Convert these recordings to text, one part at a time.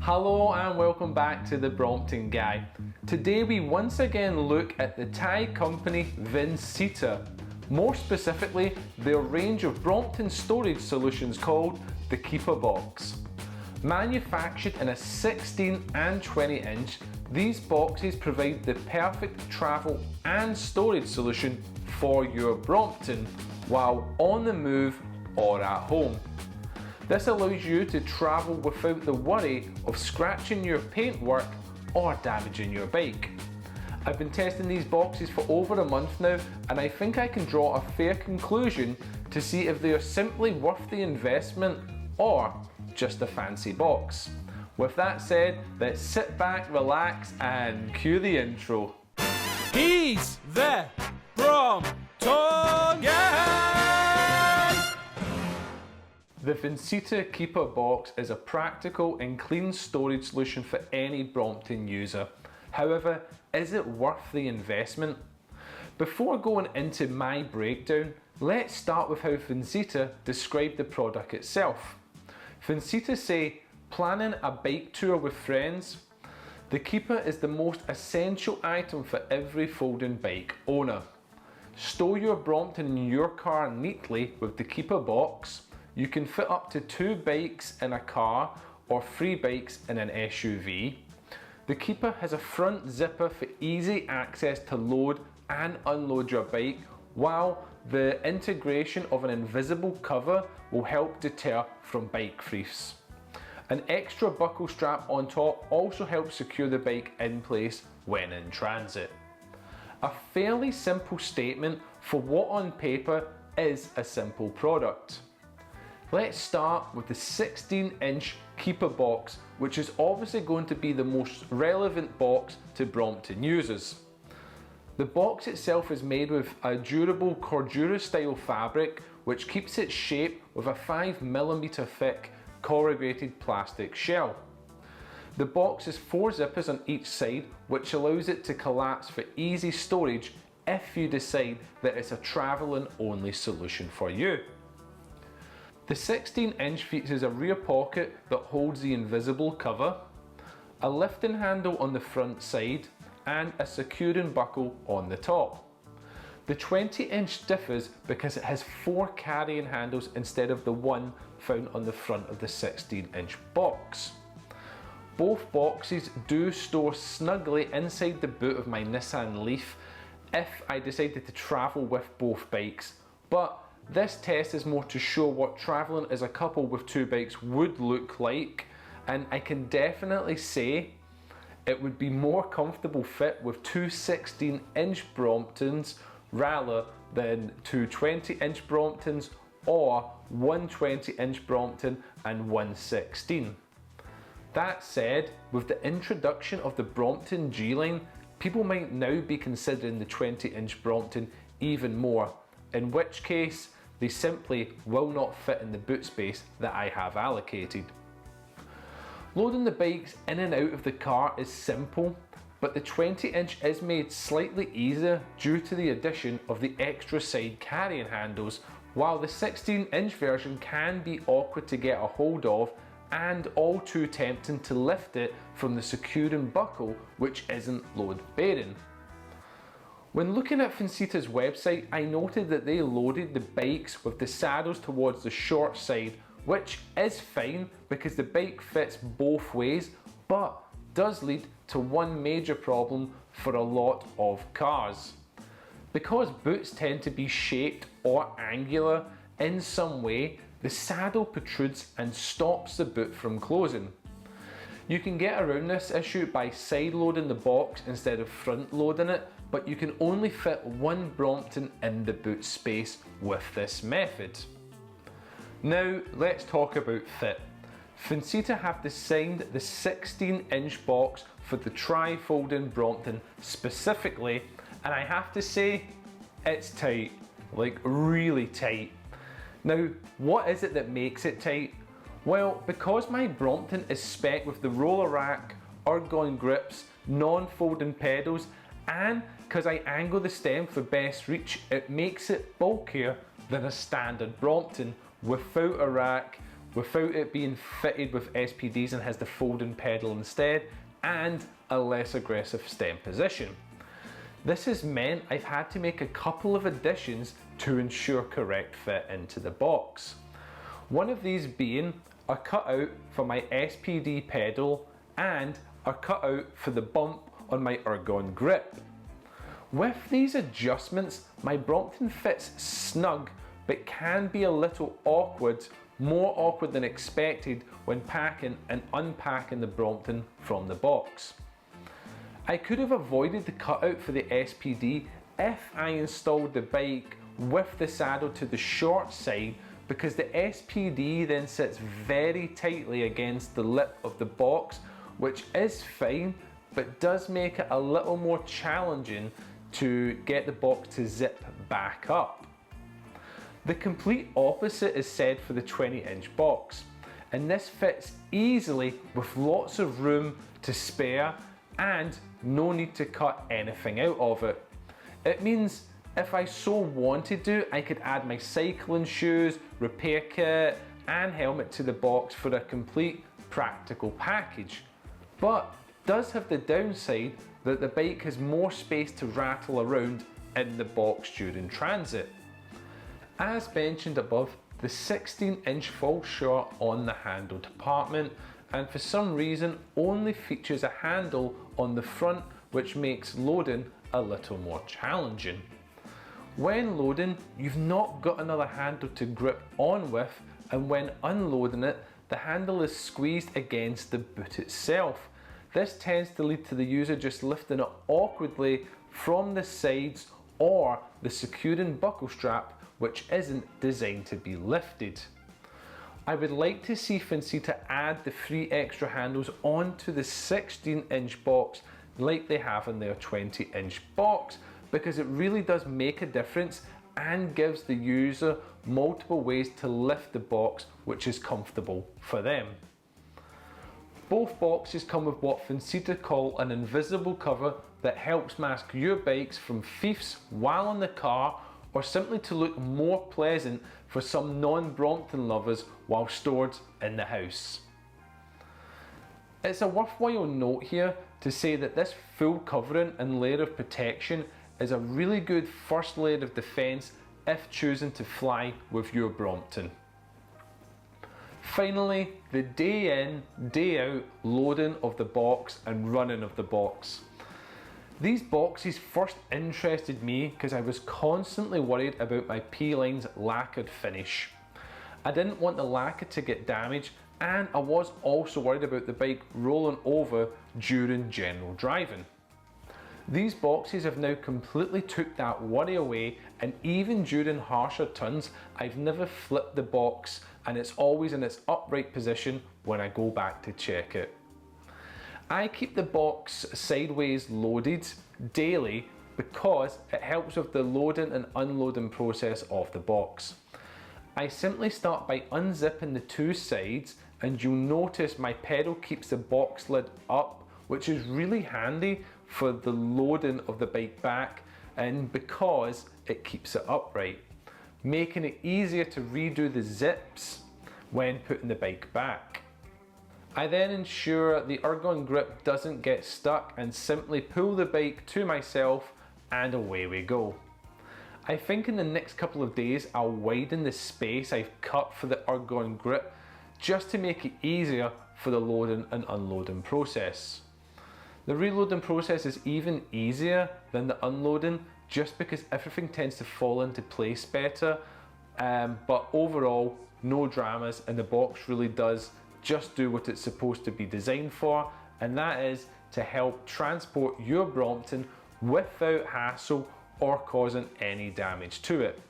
Hello and welcome back to the Brompton Guy. Today we once again look at the Thai company Vincita. More specifically, their range of Brompton storage solutions called the Keeper Box. Manufactured in a 16 and 20 inch, these boxes provide the perfect travel and storage solution for your Brompton while on the move or at home. This allows you to travel without the worry of scratching your paintwork or damaging your bike. I've been testing these boxes for over a month now, and I think I can draw a fair conclusion to see if they are simply worth the investment or just a fancy box. With that said, let's sit back, relax and cue the intro. He's the Brompton Guy! The Vincita Keeper Box is a practical and clean storage solution for any Brompton user. However, is it worth the investment? Before going into my breakdown, let's start with how Vincita described the product itself. Vincita say, planning a bike tour with friends? The Keeper is the most essential item for every folding bike owner. Store your Brompton in your car neatly with the Keeper Box. You can fit up to 2 bikes in a car or 3 bikes in an SUV. The Keeper has a front zipper for easy access to load and unload your bike, while the integration of an invisible cover will help deter from bike thieves. An extra buckle strap on top also helps secure the bike in place when in transit. A fairly simple statement for what on paper is a simple product. Let's start with the 16-inch Keeper Box, which is obviously going to be the most relevant box to Brompton users. The box itself is made with a durable Cordura style fabric which keeps its shape with a 5mm thick corrugated plastic shell. The box has 4 zippers on each side which allows it to collapse for easy storage if you decide that it's a travelling only solution for you. The 16-inch features a rear pocket that holds the invisible cover, a lifting handle on the front side, and a securing buckle on the top. The 20-inch differs because it has 4 carrying handles instead of the one found on the front of the 16-inch box. Both boxes do store snugly inside the boot of my Nissan Leaf if I decided to travel with both bikes, but this test is more to show what travelling as a couple with 2 bikes would look like, and I can definitely say it would be more comfortable fit with 2 16-inch Bromptons rather than 2 20-inch Bromptons or 1 20-inch Brompton and 1 16. That said, with the introduction of the Brompton G-Line, people might now be considering the 20-inch Brompton even more, in which case they simply will not fit in the boot space that I have allocated. Loading the bikes in and out of the car is simple, but the 20-inch is made slightly easier due to the addition of the extra side carrying handles, while the 16-inch version can be awkward to get a hold of and all too tempting to lift it from the securing buckle which isn't load bearing. When looking at Vincita's website, I noted that they loaded the bikes with the saddles towards the short side, which is fine because the bike fits both ways, but does lead to one major problem for a lot of cars. Because boots tend to be shaped or angular in some way, the saddle protrudes and stops the boot from closing. You can get around this issue by side loading the box instead of front loading it, but you can only fit 1 Brompton in the boot space with this method. Now let's talk about fit. Vincita have designed the 16-inch box for the tri-folding Brompton specifically, and I have to say, it's tight, like really tight. Now, what is it that makes it tight? Well, because my Brompton is spec'd with the roller rack, ergon grips, non-folding pedals, and because I angle the stem for best reach, it makes it bulkier than a standard Brompton without a rack without it being fitted with SPDs and has the folding pedal instead, and a less aggressive stem position. This has meant I've had to make a couple of additions to ensure correct fit into the box. One of these being a cutout for my SPD pedal and a cutout for the bump on my ergon grip. With these adjustments, my Brompton fits snug but can be a little awkward, more awkward than expected when packing and unpacking the Brompton from the box. I could have avoided the cutout for the SPD if I installed the bike with the saddle to the short side, because the SPD then sits very tightly against the lip of the box, which is fine, but does make it a little more challenging to get the box to zip back up. The complete opposite is said for the 20-inch box, and this fits easily with lots of room to spare and no need to cut anything out of it. It means if I so wanted to, I could add my cycling shoes, repair kit and helmet to the box for a complete practical package, but does have the downside that the bike has more space to rattle around in the box during transit. As mentioned above, the 16-inch falls short on the handle department, and for some reason only features a handle on the front, which makes loading a little more challenging. When loading, you've not got another handle to grip on with, and when unloading it, the handle is squeezed against the boot itself. This tends to lead to the user just lifting it awkwardly from the sides or the securing buckle strap, which isn't designed to be lifted. I would like to see Vincita add the 3 extra handles onto the 16-inch box like they have in their 20-inch box, because it really does make a difference and gives the user multiple ways to lift the box, which is comfortable for them. Both boxes come with what Vincita call an invisible cover that helps mask your bikes from thieves while in the car, or simply to look more pleasant for some non-Brompton lovers while stored in the house. It's a worthwhile note here to say that this full covering and layer of protection is a really good first layer of defence if choosing to fly with your Brompton. Finally, the day in, day out loading of the box and running of the box. These boxes first interested me because I was constantly worried about my P-line's lacquered finish. I didn't want the lacquer to get damaged, and I was also worried about the bike rolling over during general driving. These boxes have now completely took that worry away, and even during harsher turns, I've never flipped the box and it's always in its upright position when I go back to check it. I keep the box sideways loaded daily because it helps with the loading and unloading process of the box. I simply start by unzipping the 2 sides, and you'll notice my pedal keeps the box lid up, which is really handy for the loading of the bike back, and because it keeps it upright, making it easier to redo the zips when putting the bike back. I then ensure the ergon grip doesn't get stuck and simply pull the bike to myself, and away we go. I think in the next couple of days I'll widen the space I've cut for the ergon grip just to make it easier for the loading and unloading process. The reloading process is even easier than the unloading just because everything tends to fall into place better, but overall no dramas, and the box really does just do what it's supposed to be designed for, and that is to help transport your Brompton without hassle or causing any damage to it.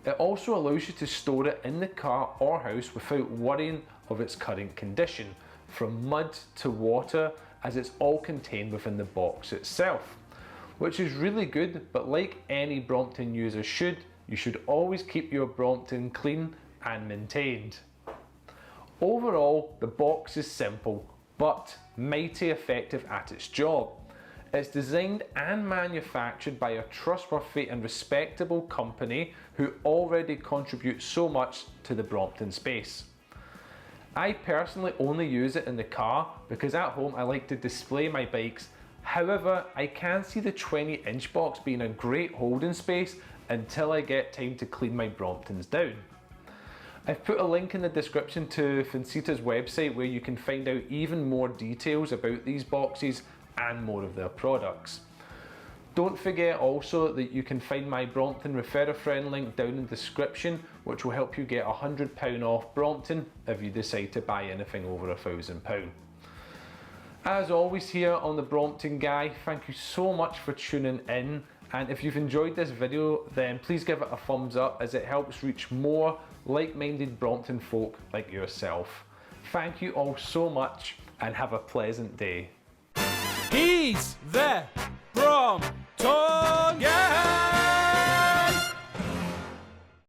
It also allows you to store it in the car or house without worrying of its current condition, from mud to water, as it's all contained within the box itself, which is really good. But like any Brompton user should, you should always keep your Brompton clean and maintained. Overall, the box is simple but mighty effective at its job. It's designed and manufactured by a trustworthy and respectable company who already contribute so much to the Brompton space. I personally only use it in the car because at home I like to display my bikes. However, I can see the 20-inch box being a great holding space until I get time to clean my Bromptons down. I've put a link in the description to Vincita's website where you can find out even more details about these boxes and more of their products. Don't forget also that you can find my Brompton Refer a Friend link down in the description, which will help you get £100 off Brompton if you decide to buy anything over £1,000. As always here on The Brompton Guy, thank you so much for tuning in, and if you've enjoyed this video then please give it a thumbs up as it helps reach more like-minded Brompton folk like yourself. Thank you all so much and have a pleasant day. He's the Brompton Guy.